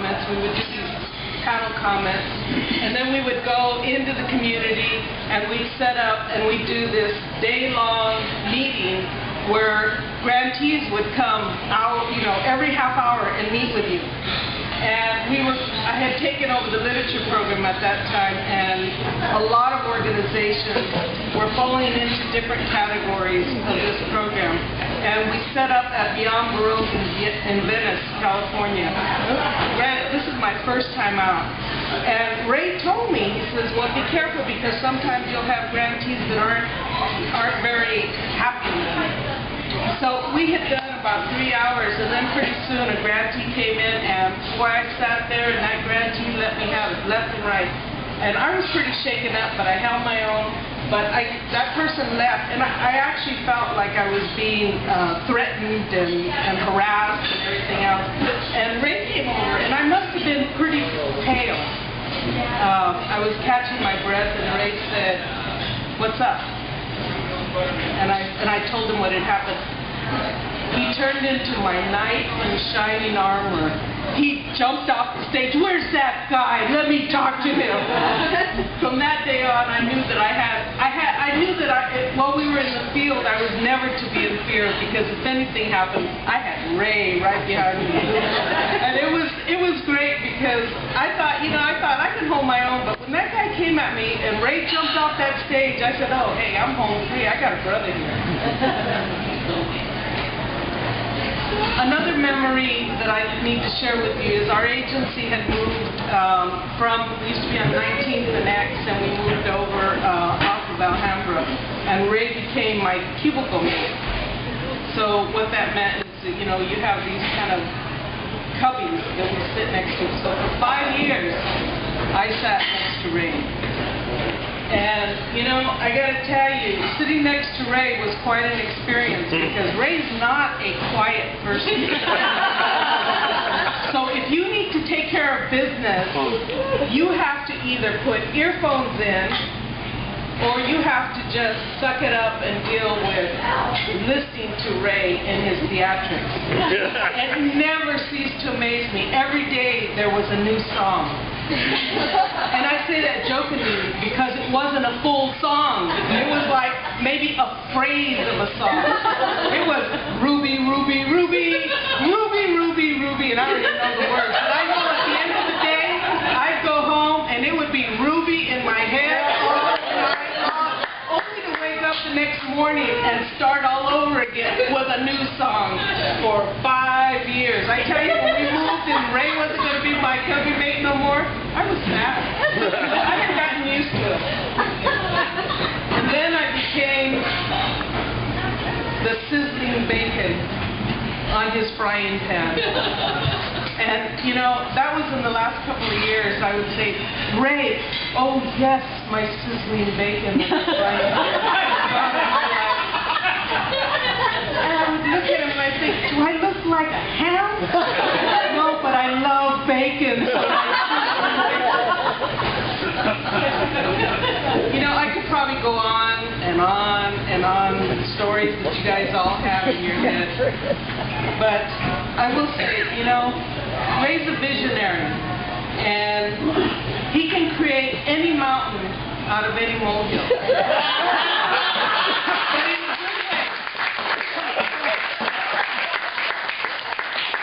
comments. We would do these panel comments, and then we would go into the community and we'd set up and we'd do this day-long meeting where grantees would come out, every half hour and meet with you. And I had taken over the literature program at that time, and a lot of organizations were falling into different categories of this program. And we set up at Beyond Baroque in Venice, California. Granted, this is my first time out. And Ray told me, he says, well, be careful because sometimes you'll have grantees that aren't very happy with you. So we had done about 3 hours, and then pretty soon a grantee came in, and boy, I sat there, and that grantee let me have it left and right. And I was pretty shaken up, but I held my own. But that person left, and I actually felt like I was being threatened and harassed and everything else. And Ray came over, and I must have been pretty pale. I was catching my breath, and Ray said, "What's up?" And I told him what had happened. He turned into my knight in shining armor. He jumped off the stage. "Where's that guy? Let me talk to him." From that day on, I knew that while we were in the field, I was never to be in fear, because if anything happened, I had Ray right behind me. And it was great, because I thought I can hold my own. But when that guy came at me and Ray jumped off that stage, I said, "Oh, hey, I'm home free. I got a brother here." Another memory that I need to share with you is our agency had moved we used to be on 19th and X, and we moved over off of Alhambra, and Ray became my cubicle mate. So what that meant is that, you have these kind of cubbies that we sit next to. So for 5 years, I sat next to Ray. And, I got to tell you, sitting next to Ray was quite an experience, because Ray's not a quiet person. So if you need to take care of business, you have to either put earphones in, or you have to just suck it up and deal with listening to Ray and his theatrics. It never ceased to amaze me. Every day there was a new song. And I say that jokingly because it wasn't a full song. It was like maybe a phrase of a song. It was Ruby, Ruby, Ruby, Ruby, Ruby, Ruby, and I don't even know the words. But I know at the end of the day, I'd go home and it would be Ruby in my head all night long, only to wake up the next morning and start all over again with a new song for 5 years. I tell you, when we moved and Ray wasn't going to be my cubby mate no more, I was mad. I had gotten used to it. And then I became the sizzling bacon on his frying pan. And, that was in the last couple of years. I would say, "Ray, oh yes, my sizzling bacon on his frying pan." And I would look at him and I'd think, "Do I look like a ham?" "No, but I love bacon." So I could probably go on and on and on with stories that you guys all have in your head. But I will say, Ray's a visionary, and he can create any mountain out of any molehill.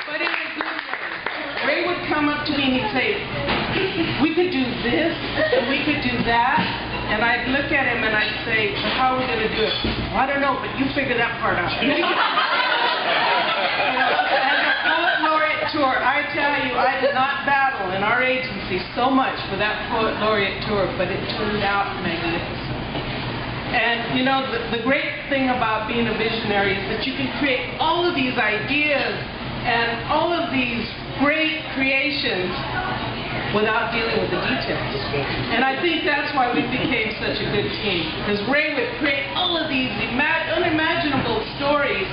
But in a good way. Ray would come up to me and he'd say, "We could do this, and we could do that." And I'd look at him and I'd say, "How are we going to do it?" "Well, I don't know, but you figure that part out." And the Poet Laureate Tour, I tell you, I did not battle in our agency so much for that Poet Laureate Tour, but it turned out magnificent. And, the great thing about being a visionary is that you can create all of these ideas and all of these great creations without dealing with the details. And I think that's why we became such a good team, because Ray would create all of these unimaginable stories,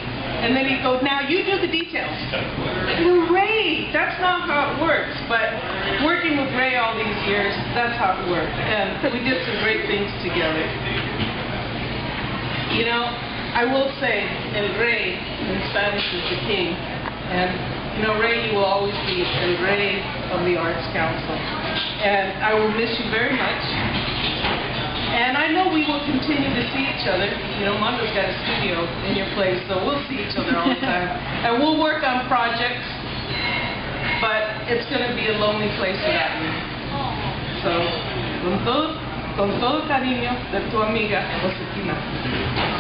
and then he'd go, "Now you do the details." Well, Ray, that's not how it works. But working with Ray all these years, that's how it worked. And we did some great things together. I will say, El Rey in Spanish is the king. And you know, Ray, you will always be the Ray of the Arts Council. And I will miss you very much. And I know we will continue to see each other. You know, Mondo's got a studio in your place, so we'll see each other all the time. And we'll work on projects, but it's going to be a lonely place without you. So, con todo cariño de tu amiga Josefina.